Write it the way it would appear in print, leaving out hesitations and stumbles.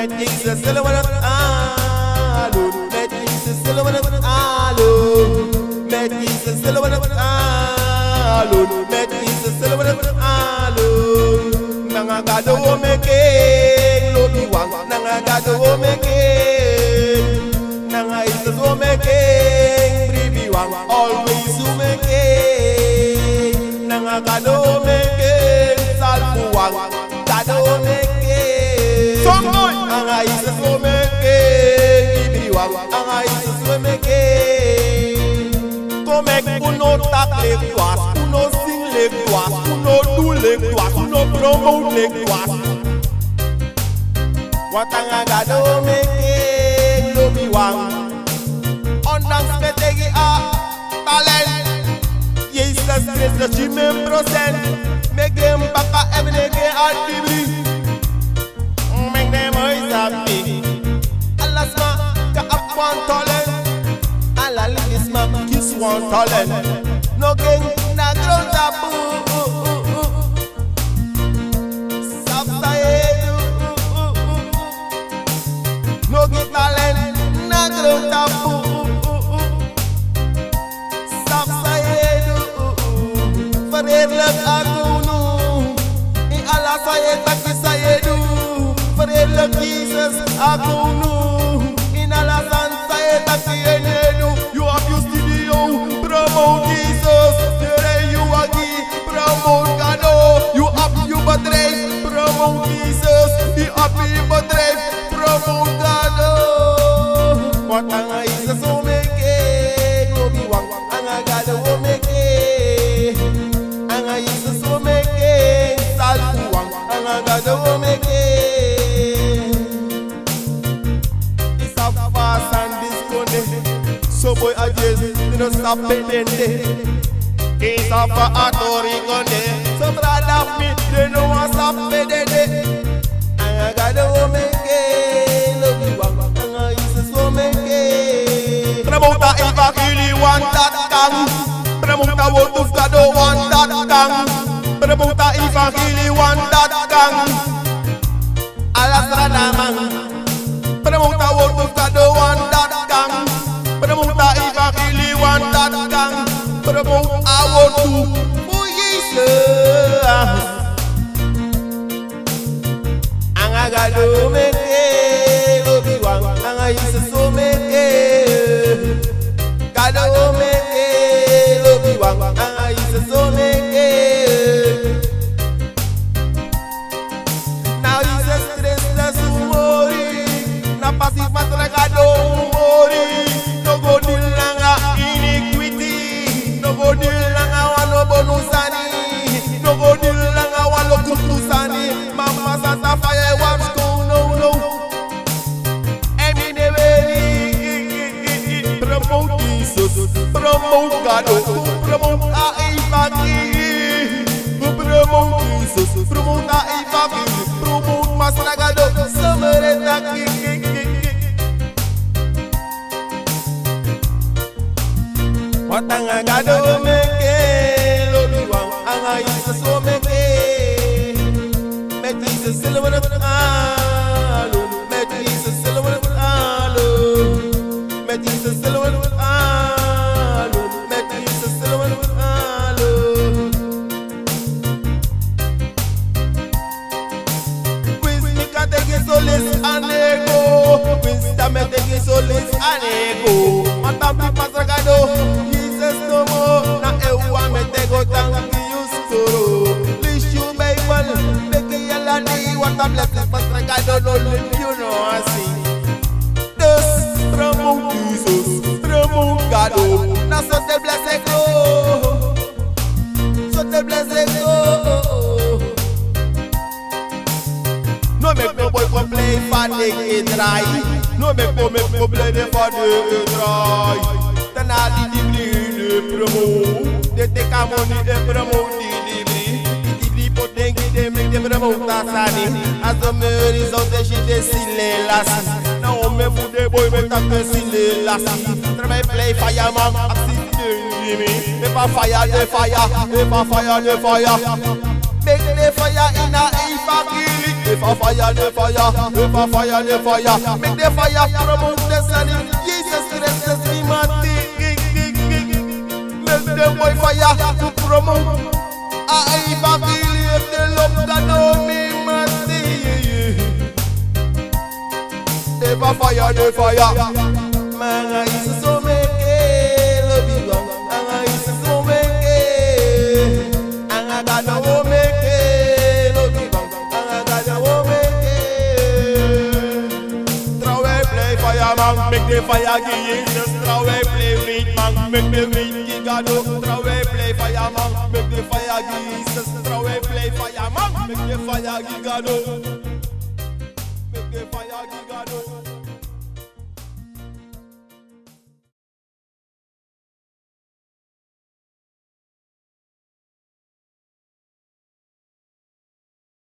Metis a silhouette alone. Metis a silhouette alone. Metis a silhouette alone. Metis a silhouette alone. Nanga gado meke lobi wang. Nanga gado meke. Nanga is so meke. Bribi wang always so meke. Nanga gado meke salfu wang. Gado meke. Some boy. Nanga is so meke. Bribi wang. Nanga is so meke. Make uno tak les doigts, uno sing les doigts, uno do les doigts, uno promote les doigts. Watanga gado meke lobi wang. Ondanks metegi a talent. Jesus Christ the chimem procent. Make them baka everyday at TV. Make them always happy. Alasma ka up one talent. Alla this man kiss one talent. No king na ground taboo. Subside. No king talent na ground taboo. Subside. Farelak aku nu. I Allah saya tak saya du. Farelak Jesus aku nu. In Allah saya tak saya du. You abuse the video, promote Jesus. There you are, promote God. You up you battery, promote Jesus. You up you battery, promote God. What anga is so meke, gobi wang anga God wo meke. Anga is so meke, salfu wang anga God wo meke. It's a fast and disconnect. So boy I just don't stop it. It's a for authority conde. So brother me they don't want stop it. I gotta make it. Love you wang I is so make it. Promota Eva Kili want that gang. Promota Wolf of God want that gang. Promota Eva Kili want that gang. Alastrada man. Promota Wolf of God want that gang. Promota Eva Kili want that gang. Promota I want to for Jesus. Anga gado meke lobi wang. Anga is so meke. Gado meke lobi wang. Anga is so meke. Now Jesus Christ umori. Na pasif matra gado umori. No go deal langa iniquity. No go deal langa wano bonusani. No go deal langa wano kutusani. Mama santa fire wants go no. Emine veri. Promote Jesus. Promote God. Promote Aivaki. Promote Jesus. Promote Aivaki. Promote Masragado. Samareta. Watanga gado meke lobi wang anga is so meke. Metis a silhouette alone. Metis a silhouette alone. Metis a silhouette alone. Metis a silhouette alone. Quiz me katege solis anego. Quiz ta metege solis anego. Matampi pasragado. No more, na ewa metego tangi usoro. Please you Bible, make yalla ni what a blessing. Pastor God don't let you know I see. This promote Jesus, promote God. Na so te bless go, so te bless go. No make no boy complain for the dry. No make no complain for the dry. Tanadi di promote, they take our money, they promote the people think they make them promote Tasani. As the mayor is out there, she décile lassi. Now me food the boy make that décile lassi. Try play fireman, I see me. If I fire, they fire. If I fire, they fire. Make the fire in a if a kill it. If a fire, the fire. If a fire, the fire. Make the fire promote the sun. Jesus Christ is the man. Make the boy fire to promote. If a kill it, the love that know me mercy. If a fire, the fire. Manga is so make it love you. Manga is so make it. Anga gana wo make it love you. Anga gana wo make it. Throw away play fireman, make the fire Jesus. Throw away play read man, make the read gigado. Throw away play fireman, make the fire Jesus. Throw away play fireman, make the fire gigado. Make the fire gigado.